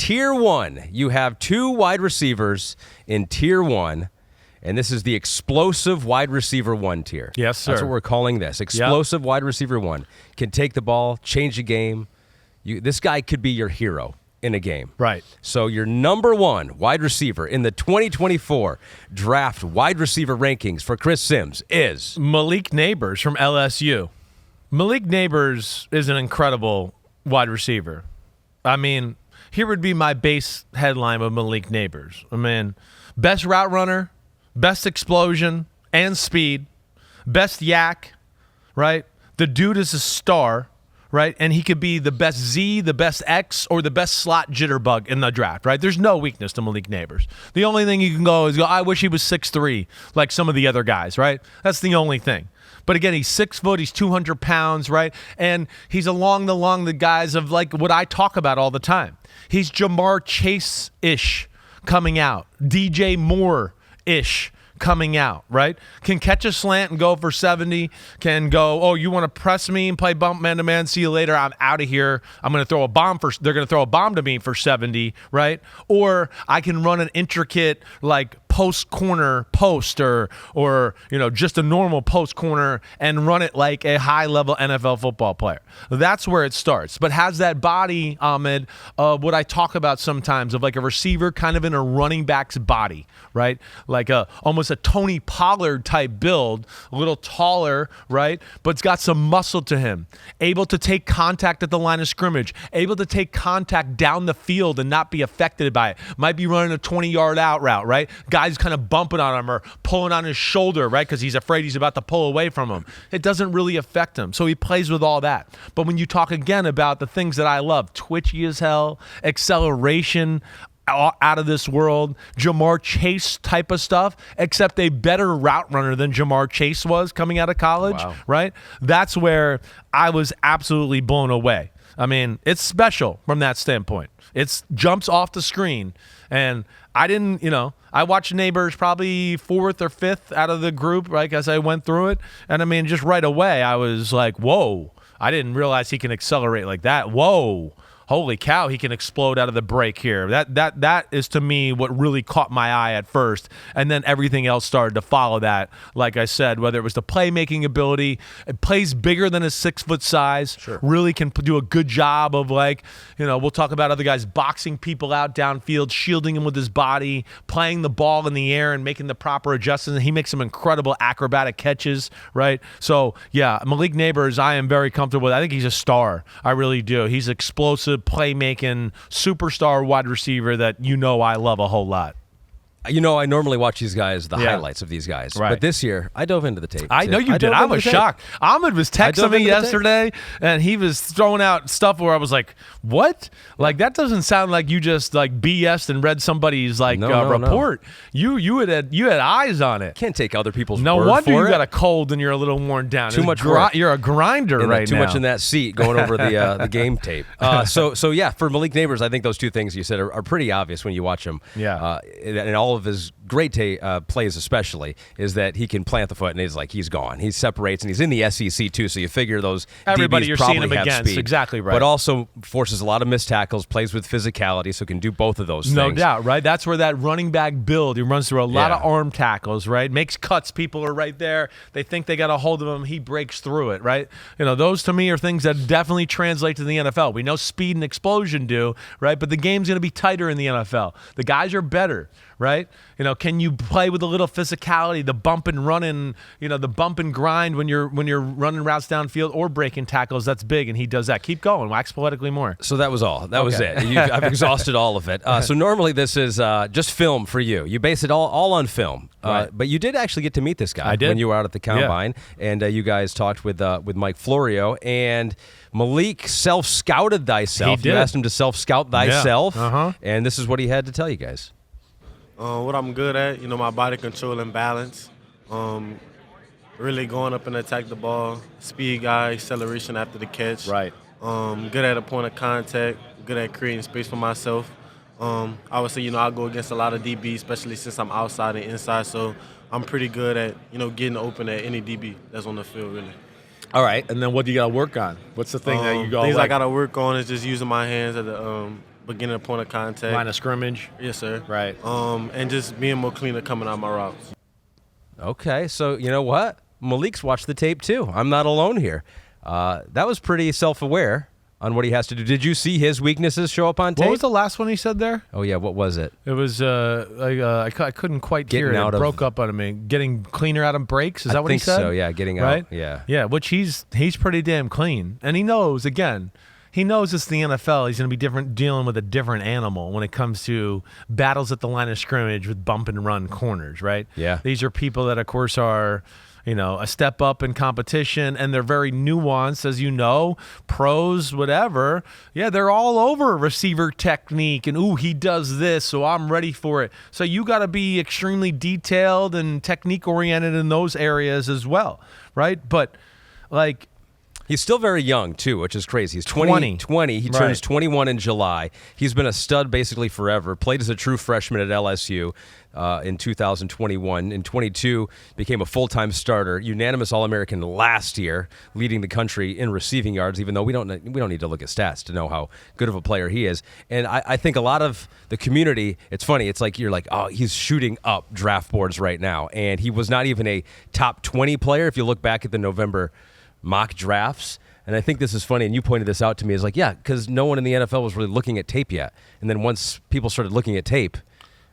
Tier 1, you have 2 wide receivers in Tier 1, and this is the explosive wide receiver 1 tier. Yes, sir. That's what we're calling this. Explosive wide receiver 1. Can take the ball, change the game. This guy could be your hero in a game. Right. So your number 1 wide receiver in the 2024 draft wide receiver rankings for Chris Simms is Malik Nabers from LSU. Malik Nabers is an incredible wide receiver. I mean, here would be my base headline of Malik Nabers. I mean, best route runner, best explosion and speed, best yak, right? The dude is a star, right? And he could be the best Z, the best X, or the best slot jitterbug in the draft, right? There's no weakness to Malik Nabers. The only thing you can go is I wish he was 6'3", like some of the other guys, right? That's the only thing. But again, he's 6 foot, he's 200 pounds, right? And he's along the guys of like what I talk about all the time. He's Jamar Chase-ish coming out, DJ Moore-ish coming out, right? Can catch a slant and go for 70, can go, oh, you want to press me and play bump man-to-man, see you later, I'm out of here. I'm going to throw a bomb they're going to throw a bomb to me for 70, right? Or I can run an intricate, like, post corner post or just a normal post corner and run it like a high level NFL football player. That's where it starts. But has that body, Ahmed, of what I talk about sometimes of like a receiver kind of in a running back's body, right? Like almost a Tony Pollard type build, a little taller, right? But it's got some muscle to him. Able to take contact at the line of scrimmage, able to take contact down the field and not be affected by it. Might be running a 20-yard out route, right? Guys kind of bumping on him or pulling on his shoulder, right? Because he's afraid he's about to pull away from him. It doesn't really affect him. So he plays with all that. But when you talk again about the things that I love, twitchy as hell, acceleration out of this world, Jamar Chase type of stuff, except a better route runner than Jamar Chase was coming out of college, right? That's where I was absolutely blown away. I mean, it's special from that standpoint. It jumps off the screen. And I didn't, I watched Nabers probably 4th or 5th out of the group, right, as I went through it. And I mean, just right away, I was like, whoa, I didn't realize he can accelerate like that. Whoa. Holy cow, he can explode out of the break here. That is, to me, what really caught my eye at first. And then everything else started to follow that. Like I said, whether it was the playmaking ability, it plays bigger than his 6 foot size. Sure. Really can do a good job of we'll talk about other guys boxing people out downfield, shielding him with his body, playing the ball in the air and making the proper adjustments. He makes some incredible acrobatic catches, right? So, yeah, Malik Nabers, I am very comfortable with. I think he's a star. I really do. He's explosive, playmaking, superstar wide receiver that I love a whole lot. I normally watch these guys, the highlights of these guys. Right. But this year, I dove into the tape. I know you did. I was shocked. Ahmed was texting me yesterday, and he was throwing out stuff where I was like, what? Like, that doesn't sound like you just, like, BS'd and read somebody's, like, report. No. You had eyes on it. Can't take other people's no word wonder for you it. got a cold and you're a little worn down. Too much work. You're a grinder right too now. much in that seat going over the game tape. So yeah, for Malik Nabers, I think those two things you said are pretty obvious when you watch him. Yeah. And all of his great plays especially is that he can plant the foot and he's gone. He separates and he's in the SEC too, so you figure those everybody DBs you're probably seeing him have against. speed. Exactly right. But also forces a lot of missed tackles, plays with physicality, so can do both of those things. No doubt, right? That's where that running back build, he runs through a lot of arm tackles, right? Makes cuts, people are right there. They think they got a hold of him, he breaks through it, right? Those to me are things that definitely translate to the NFL. We know speed and explosion do, right? But the game's going to be tighter in the NFL. The guys are better, right? Can you play with a little physicality, the bump and running, the bump and grind when you're running routes downfield or breaking tackles? That's big, and he does that. Keep going. Wax poetically more. So that was all. That was it. I've exhausted all of it. So normally this is just film for you. You base it all on film. Right. But you did actually get to meet this guy I did. when you were out at the Combine, and you guys talked with Mike Florio, and Malik self-scouted thyself. He did. You asked him to self-scout thyself, Yeah. and this is what he had to tell you guys. What I'm good at, my body control and balance. Really going up and attack the ball. Speed guy, acceleration after the catch. Right. Good at a point of contact. Good at creating space for myself. I would say, I go against a lot of DBs, especially since I'm outside and inside. So I'm pretty good at, getting open at any DB that's on the field, really. All right. And then what do you got to work on? What's the thing that you go Things I got to work on is just using my hands at beginning point of contact. Line of scrimmage. Yes, sir. Right. And just being more cleaner coming out my routes. Okay, so you know what? Malik's watched the tape too. I'm not alone here. That was pretty self-aware on what he has to do. Did you see his weaknesses show up on tape? What was the last one he said there? Oh yeah, what was it? It was I couldn't quite hear it. It broke up on me. Getting cleaner out of breaks. Is that what he said? I think so. Yeah, getting right? out. Yeah. Yeah, which he's pretty damn clean, and he knows again. He knows it's the NFL. He's going to be dealing with a different animal when it comes to battles at the line of scrimmage with bump and run corners, right? Yeah. These are people that, of course, are, a step up in competition, and they're very nuanced, as you know, pros, whatever. Yeah, they're all over receiver technique, and, ooh, he does this, so I'm ready for it. So you got to be extremely detailed and technique-oriented in those areas as well, right? But, like... He's still very young, too, which is crazy. He's 20. He turns 21 in July. He's been a stud basically forever. Played as a true freshman at LSU in 2021. In 22, became a full-time starter. Unanimous All-American last year, leading the country in receiving yards, even though we don't need to look at stats to know how good of a player he is. And I think a lot of the community, it's funny, it's like you're like, oh, he's shooting up draft boards right now. And he was not even a top 20 player if you look back at the November mock drafts. And I think this is funny, and you pointed this out to me, is like, yeah, because no one in the NFL was really looking at tape yet. And then once people started looking at tape,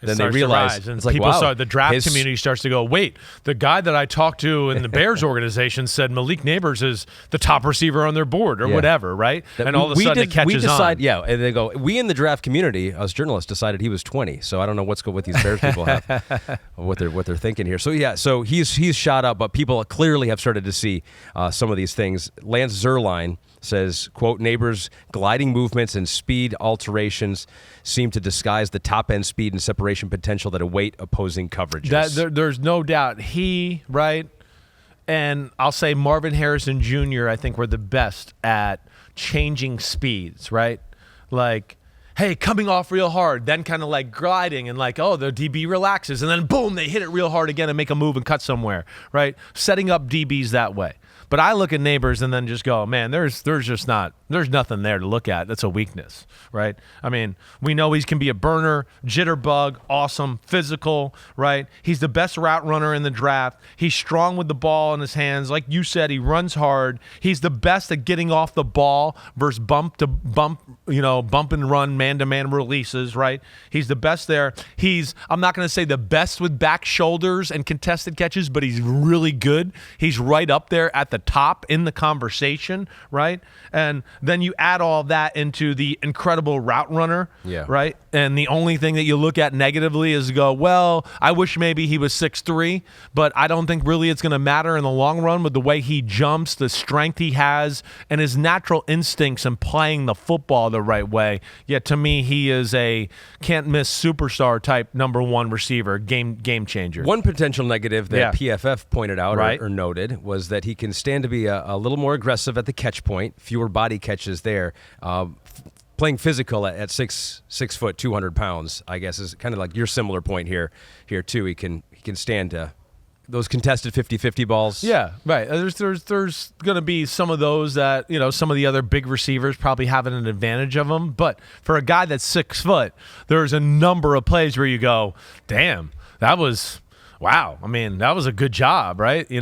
then they realized, and it's like, people wow, start, the draft community starts to go, wait, the guy that I talked to in the Bears organization said Malik Nabers is the top receiver on their board or whatever, right? And all of a sudden it catches on. Yeah, and they go, we in the draft community, us journalists, decided he was 20. So I don't know what these Bears people have, what they're thinking here. So yeah, so he's shot up, but people clearly have started to see some of these things. Lance Zierlein says, quote, Nabers' gliding movements and speed alterations seem to disguise the top-end speed and separation potential that await opposing coverages. There's no doubt. Right? And I'll say Marvin Harrison Jr., I think, were the best at changing speeds, right? Like, hey, coming off real hard, then kind of like gliding and like, oh, the DB relaxes, and then boom, they hit it real hard again and make a move and cut somewhere, right? Setting up DBs that way. But I look at Nabers and then just go, man, there's nothing there to look at. That's a weakness, right? I mean, we know he can be a burner, jitterbug, awesome, physical, right? He's the best route runner in the draft. He's strong with the ball in his hands. Like you said, he runs hard. He's the best at getting off the ball versus bump and run, man-to-man releases, right? He's the best there. I'm not going to say the best with back shoulders and contested catches, but he's really good. He's right up there at the top in the conversation, right? And then you add all that into the incredible route runner, right? And the only thing that you look at negatively is go, well, I wish maybe he was 6'3", but I don't think really it's going to matter in the long run with the way he jumps, the strength he has, and his natural instincts in playing the football the right way. Yet to me, he is a can't-miss superstar type number one receiver, game changer. One potential negative that PFF pointed out or noted was that he can stand to be a little more aggressive at the catch point, fewer body catches there. Playing physical at 6 foot, 200 pounds, I guess, is kind of like your similar point here too. He can stand to those contested 50-50 balls. Yeah, right. There's going to be some of those that, some of the other big receivers probably having an advantage of them. But for a guy that's 6 foot, there's a number of plays where you go, damn, that was... Wow. I mean, that was a good job, right? The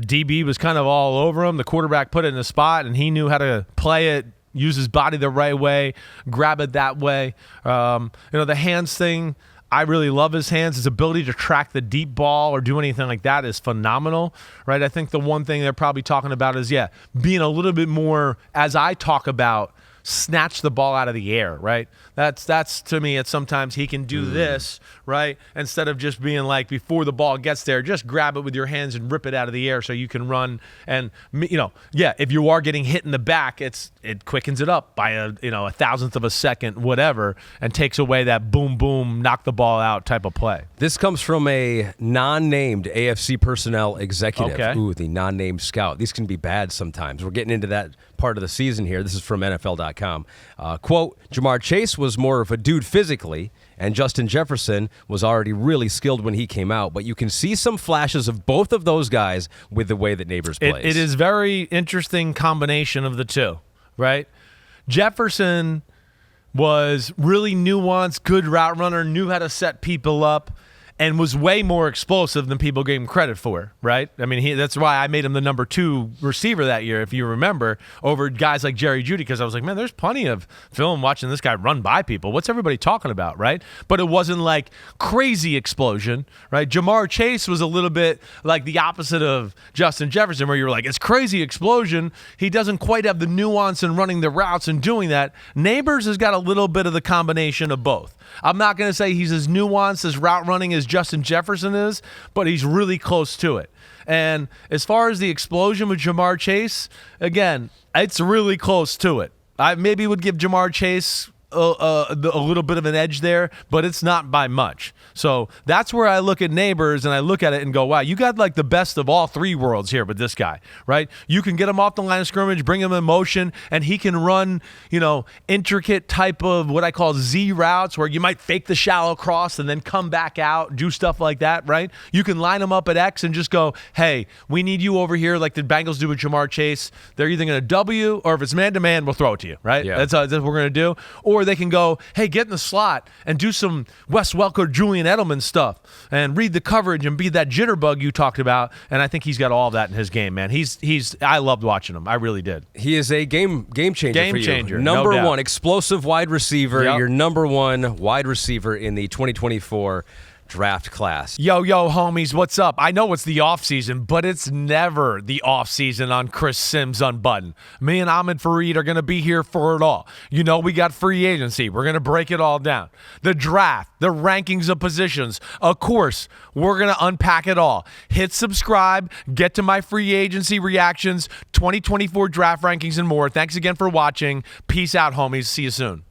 DB was kind of all over him. The quarterback put it in a spot, and he knew how to play it, use his body the right way, grab it that way. The hands thing, I really love his hands. His ability to track the deep ball or do anything like that is phenomenal, right? I think the one thing they're probably talking about is, being a little bit more, as I talk about, snatch the ball out of the air, right? That's to me, it's sometimes he can do this, right? Instead of just being like, before the ball gets there, just grab it with your hands and rip it out of the air so you can run. And, if you are getting hit in the back, it quickens it up by a thousandth of a second, whatever, and takes away that boom, boom, knock the ball out type of play. This comes from a non-named AFC personnel executive. Okay. Ooh, the non-named scout. These can be bad sometimes. We're getting into that part of the season here. This is from NFL.com. Quote, Jamar Chase was more of a dude physically, and Justin Jefferson was already really skilled when he came out, but you can see some flashes of both of those guys with the way that Nabers plays. It is very interesting combination of the two, right? Jefferson was really nuanced, good route runner, knew how to set people up, and was way more explosive than people gave him credit for, right? I mean, that's why I made him the number 2 receiver that year, if you remember, over guys like Jerry Jeudy, because I was like, man, there's plenty of film watching this guy run by people. What's everybody talking about, right? But it wasn't like crazy explosion, right? Jamar Chase was a little bit like the opposite of Justin Jefferson, where you were like, it's crazy explosion. He doesn't quite have the nuance in running the routes and doing that. Nabers has got a little bit of the combination of both. I'm not going to say he's as nuanced as route running as Justin Jefferson is, but he's really close to it. And as far as the explosion with Jamar Chase, again, it's really close to it. I maybe would give Jamar Chase a little bit of an edge there, but it's not by much. So that's where I look at Nabers and I look at it and go, wow, you got like the best of all 3 worlds here with this guy, right? You can get him off the line of scrimmage, bring him in motion, and he can run, intricate type of what I call Z routes where you might fake the shallow cross and then come back out, do stuff like that, right? You can line him up at X and just go, hey, we need you over here like the Bengals do with Jamar Chase. They're either going to W, or if it's man-to-man, we'll throw it to you, right? Yeah. That's what we're going to do. Or they can go, hey, get in the slot and do some Wes Welker, Julian Edelman stuff and read the coverage and be that jitterbug you talked about. And I think he's got all of that in his game, man. I loved watching him. I really did. He is a game changer for you. Game changer. Number no doubt. 1 explosive wide receiver. Yep. Your number 1 wide receiver in the 2024 draft class. Yo, homies, what's up? I know it's the offseason, but it's never the offseason on Chris Simms Unbuttoned. Me and Ahmed Fareed are going to be here for it all. We got free agency. We're going to break it all down. The draft, the rankings of positions. Of course, we're going to unpack it all. Hit subscribe, get to my free agency reactions, 2024 draft rankings, and more. Thanks again for watching. Peace out, homies. See you soon.